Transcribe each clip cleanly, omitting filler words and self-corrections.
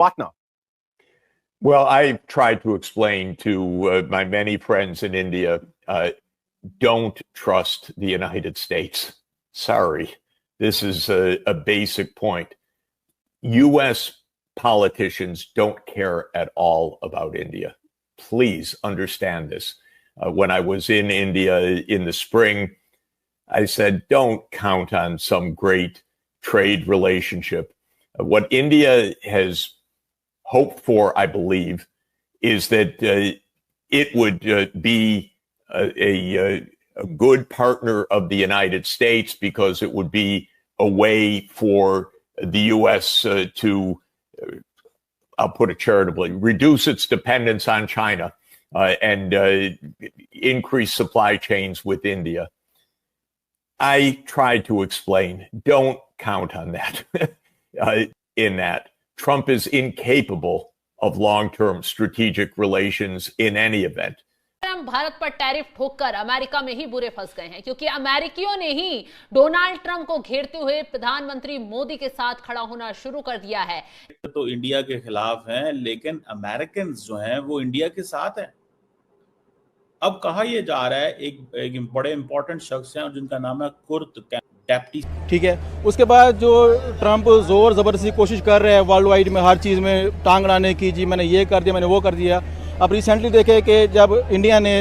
partner. Well, I've tried to explain to my many friends in India, don't trust the United States. Sorry, this is a basic point. U.S. politicians don't care at all about India. Please understand this. When I was in India in the spring, I said, don't count on some great trade relationship. What India has hoped for, I believe, is that it would be a good partner of the United States because it would be a way for the U.S. to, I'll put it charitably, reduce its dependence on China and increase supply chains with India. I tried to explain, don't count on that. In that, Trump is incapable of long-term strategic relations in any event. हम भारत पर tariff ठोककर America में ही बुरे फंस गए हैं, क्योंकि अमेरिकियों ने ही Donald Trump को घेरते हुए प्रधानमंत्री मोदी के साथ खड़ा होना शुरू कर दिया है। तो इंडिया के खिलाफ हैं, लेकिन अमेरिकन जो हैं वो इंडिया के साथ हैं। अब कहा यह जा रहा है, एक बड़े इंपॉर्टेंट शख्स हैं और जिनका नाम है कुर्ट डेप्टी, ठीक है। उसके बाद जो ट्रंप जोर जबरदस्ती कोशिश कर रहे हैं वर्ल्ड वाइड में हर चीज़ में टांग अड़ाने की, जी मैंने ये कर दिया, मैंने वो कर दिया। अब रिसेंटली देखे कि जब इंडिया ने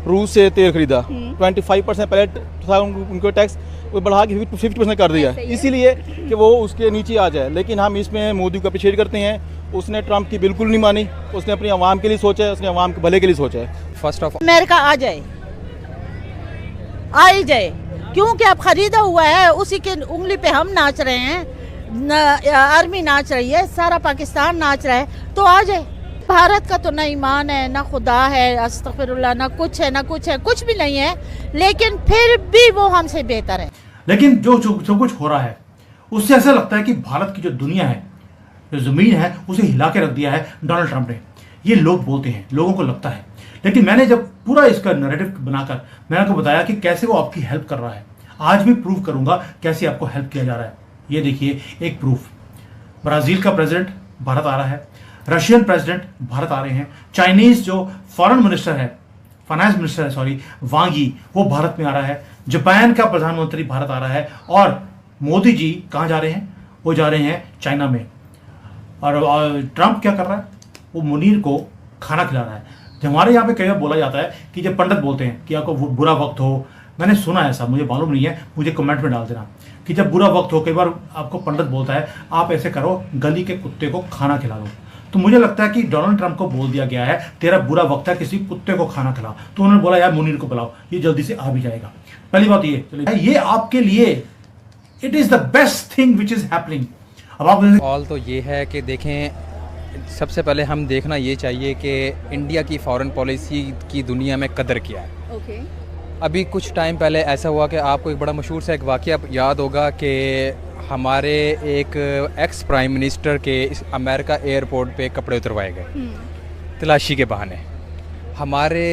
रूस से तेल खरीदा 25% पहले था उनको टैक्स, वो बढ़ा के 50% कर दिया, इसीलिए कि वो उसके नीचे आ जाए। लेकिन हम इसमें मोदी को अप्रिशिएट करते हैं, उसने ट्रंप की बिल्कुल नहीं मानी, उसने अपनी आवाम के लिए सोचा है, उसने आवाम के भले के लिए सोचा है। फर्स्ट ऑफ अमेरिका आ जाए, आ ही जाए, क्योंकि अब खरीदा हुआ है, उसी के उंगली पे हम नाच रहे हैं, आर्मी नाच रही है, सारा पाकिस्तान नाच रहा है, तो आ जाए। भारत का तो ना ईमान है, ना खुदा है, अस्तगफिरुल्लाह, ना कुछ है, ना कुछ है, कुछ भी नहीं है, लेकिन फिर भी वो हमसे बेहतर है। लेकिन जो कुछ हो रहा है उससे ऐसा लगता है कि भारत की जो दुनिया है, जो जमीन है, उसे हिला के रख दिया है डोनाल्ड ट्रंप ने। ये लोग बोलते हैं, लोगों को लगता है, लेकिन मैंने जब पूरा इसका नैरेटिव बनाकर मैंने आपको बताया कि कैसे वो आपकी हेल्प कर रहा है। आज भी प्रूव करूंगा कैसे आपको हेल्प किया जा रहा है। ये देखिए एक प्रूफ, ब्राजील का प्रेसिडेंट भारत आ रहा है, रशियन प्रेसिडेंट भारत आ रहे हैं, चाइनीज जो फॉरेन मिनिस्टर है, फाइनेंस मिनिस्टर है सॉरी, वांग यी, वो भारत में आ रहा है, जापान का प्रधानमंत्री भारत आ रहा है, और मोदी जी कहाँ जा रहे हैं? वो जा रहे हैं चाइना में। और ट्रंप क्या कर रहा है? वो मुनीर को खाना खिला रहा है। हमारे यहाँ पे कई बार बोला जाता है कि जब पंडित बोलते हैं कि आपको बुरा वक्त हो, मैंने सुना है ऐसा, मुझे मालूम नहीं है, मुझे कमेंट में डाल देना, कि जब बुरा वक्त हो कई बार आपको पंडित बोलता है आप ऐसे करो, गली के कुत्ते को खाना खिला दो। तो मुझे लगता है कि डोनाल्ड ट्रंप को बोल दिया गया है तेरा बुरा वक्त है, किसी कुत्ते को खाना खिलाओ। तो उन्होंने बोला यार मुनीर को बुलाओ, ये जल्दी से आ भी जाएगा। पहली बात ये आपके लिए it is the best thing which is happening. अब आप ऑल तो ये है कि देखें, सबसे पहले हम देखना ये चाहिए कि इंडिया की फॉरेन पॉलिसी की दुनिया में कदर क्या है। अभी कुछ टाइम पहले ऐसा हुआ कि आपको एक बड़ा मशहूर सा एक वाक़या याद होगा कि हमारे एक एक्स प्राइम मिनिस्टर के अमेरिका एयरपोर्ट पे कपड़े उतरवाए गए तलाशी के बहाने। हमारे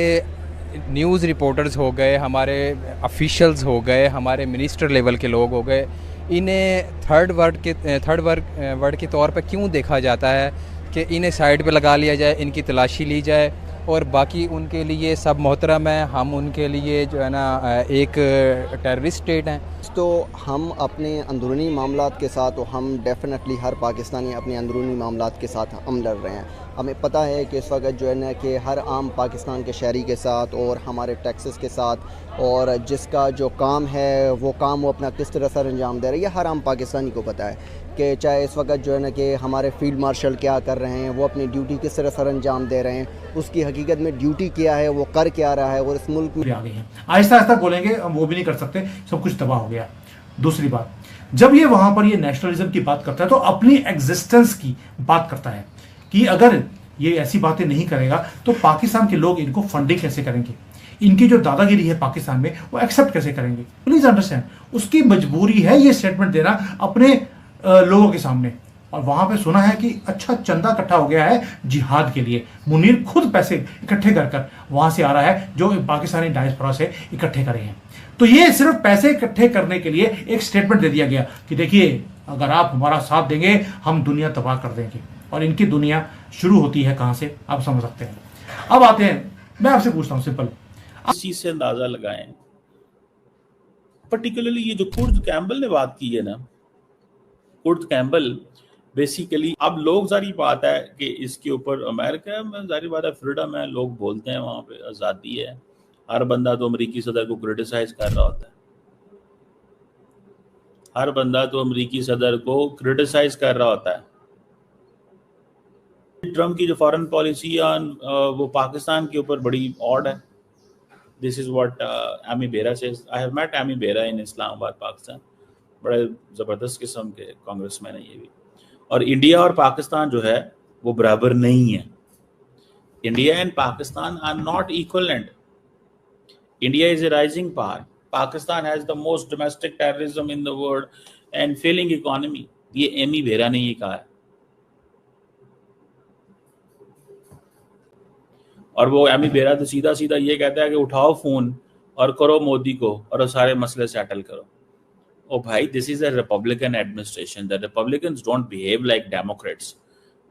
न्यूज़ रिपोर्टर्स हो गए, हमारे ऑफिशियल्स हो गए, हमारे मिनिस्टर लेवल के लोग हो गए, इन्हें थर्ड वर्ड के तौर पे क्यों देखा जाता है कि इन्हें साइड पे लगा लिया जाए, इनकी तलाशी ली जाए, और बाकी उनके लिए सब मोहतरम है, हम उनके लिए जो है ना एक टेररिस्ट स्टेट हैं। तो हम अपने अंदरूनी मामलात के साथ, तो हम डेफिनेटली हर पाकिस्तानी अपने अंदरूनी मामलात के साथ हम लड़ रहे हैं। हमें पता है कि इस वक्त जो है ना कि हर आम पाकिस्तान के शहरी के साथ और हमारे टैक्सेस के साथ, और जिसका जो काम है वो काम वो अपना किस तरह से अंजाम दे रहा है, ये हर आम पाकिस्तानी को पता है कि चाहे इस वक्त जो है ना कि हमारे फील्ड मार्शल क्या कर रहे हैं, वो अपनी ड्यूटी किस तरह सर अंजाम दे रहे हैं, उसकी हकीकत में ड्यूटी क्या है, वो कर क्या रहा है, और इस मुल्क में आ गई है। आहिस्ता आहिस्ता बोलेंगे, हम वो भी नहीं कर सकते, सब कुछ तबाह हो गया। दूसरी बात, जब ये वहां पर ये नेशनलिज्म की बात करता है तो अपनी एग्जिस्टेंस की बात करता है कि अगर ये ऐसी बातें नहीं करेगा तो पाकिस्तान के लोग इनको फंडिंग कैसे करेंगे, इनकी जो दादागिरी है पाकिस्तान में वो एक्सेप्ट कैसे करेंगे। प्लीज अंडरस्टैंड, उसकी मजबूरी है ये स्टेटमेंट देना अपने लोगों के सामने। और वहां पे सुना है कि अच्छा चंदा इकट्ठा हो गया है जिहाद के लिए। मुनीर खुद पैसे इकट्ठे कर वहां से आ रहा है जो पाकिस्तानी डायस्पोरा से इकट्ठे करे हैं। तो ये सिर्फ पैसे इकट्ठे करने के लिए एक स्टेटमेंट दे दिया गया कि देखिए अगर आप हमारा साथ देंगे हम दुनिया तबाह कर देंगे। और इनकी दुनिया शुरू होती है कहाँ से, आप समझ सकते हैं। अब आते हैं, मैं आपसे पूछता हूँ सिंपल, इस चीज से अंदाजा लगाएं। पर्टिकुलरली ये जो कुर्द कैम्बल ने बात की है ना, कुर्द कैम्बल बेसिकली, अब लोग, जारी बात है कि इसके ऊपर अमेरिका में जारी बात है फ्रीडम है, लोग बोलते हैं वहां पे आज़ादी है, हर बंदा तो अमेरिकी सदर को क्रिटिसाइज कर रहा होता है, हर बंदा तो अमेरिकी सदर को क्रिटिसाइज कर रहा होता है। ट्रम्प की जो फॉरेन पॉलिसी है वो पाकिस्तान के ऊपर बड़ी ऑड है। This is what Ami Bera says. I have met Ami Bera in Islamabad, Pakistan. बड़े ज़बरदस्त किस्म के कांग्रेसमैन है ये भी। और इंडिया और पाकिस्तान जो है वो बराबर नहीं है। India and Pakistan are not equivalent. India is a rising power, Pakistan has the most domestic terrorism in the world and failing economy. ये एमी बेरा ने ये कहा है। और वो एमी बेरा तो सीधा सीधा ये कहता है कि उठाओ फोन और करो मोदी को और सारे मसले सेटल करो। ओ भाई, this is a Republican administration. The Republicans don't behave like Democrats.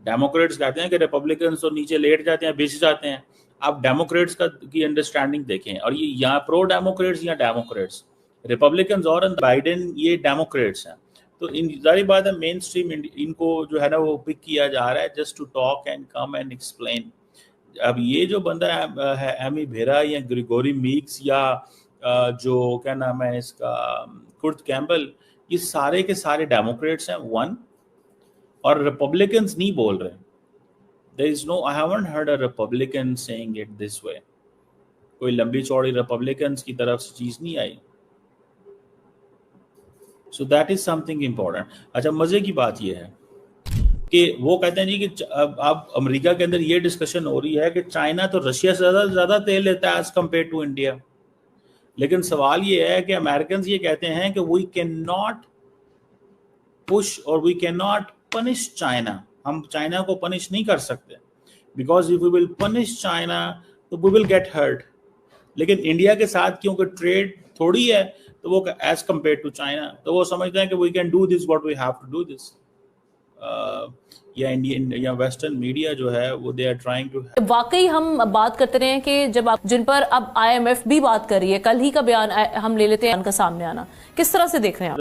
Democrats कहते हैं कि रिपब्लिकन्स तो नीचे लेट जाते हैं, बिछ जाते हैं। आप डेमोक्रेट्स की अंडरस्टैंडिंग देखें, और ये यहाँ प्रो डेमोक्रेट्स या डेमोक्रेट्स, रिपब्लिकन्स और बाइडेन ये डेमोक्रेट्स हैं। तो इन जारी बात है मेन स्ट्रीम इनको जो है ना वो पिक किया जा रहा है just to talk and come and explain. अब ये जो बंदा है एमी बेरा या ग्रिगोरी मीक्स या जो क्या नाम है इसका कुर्द कैम्बल, ये सारे के सारे डेमोक्रेट्स हैं वन, और रिपब्लिकन्स नहीं बोल रहे। There is no, I haven't heard a Republican saying it this way. कोई लंबी चौड़ी रिपब्लिकन्स की तरफ से चीज नहीं आई। So that is something important. अच्छा, मजे की बात यह है कि वो कहते हैं जी कि अब अमेरिका के अंदर ये डिस्कशन हो रही है कि चाइना तो रशिया से ज्यादा तेल लेता है एज कम्पेयर टू इंडिया। लेकिन सवाल ये है कि अमेरिकन ये कहते हैं कि वी कैन नॉट पुश और we can not punish China. हम चाइना को पनिश नहीं कर सकते, because if we will punish China तो वी विल गेट हर्ट। लेकिन इंडिया के साथ क्योंकि ट्रेड थोड़ी है तो वो एज कम्पेयर टू चाइना, तो वो समझते हैं कि we can do this what we have to do this. या इंडियन या वेस्टर्न मीडिया जो है वो दे आर ट्राइंग टू। वाकई हम बात करते रहे हैं कि जब आप जिन पर अब IMF भी बात कर रही है, कल ही का बयान हम ले लेते हैं, उनका सामने आना किस तरह से देख रहे हैं आप?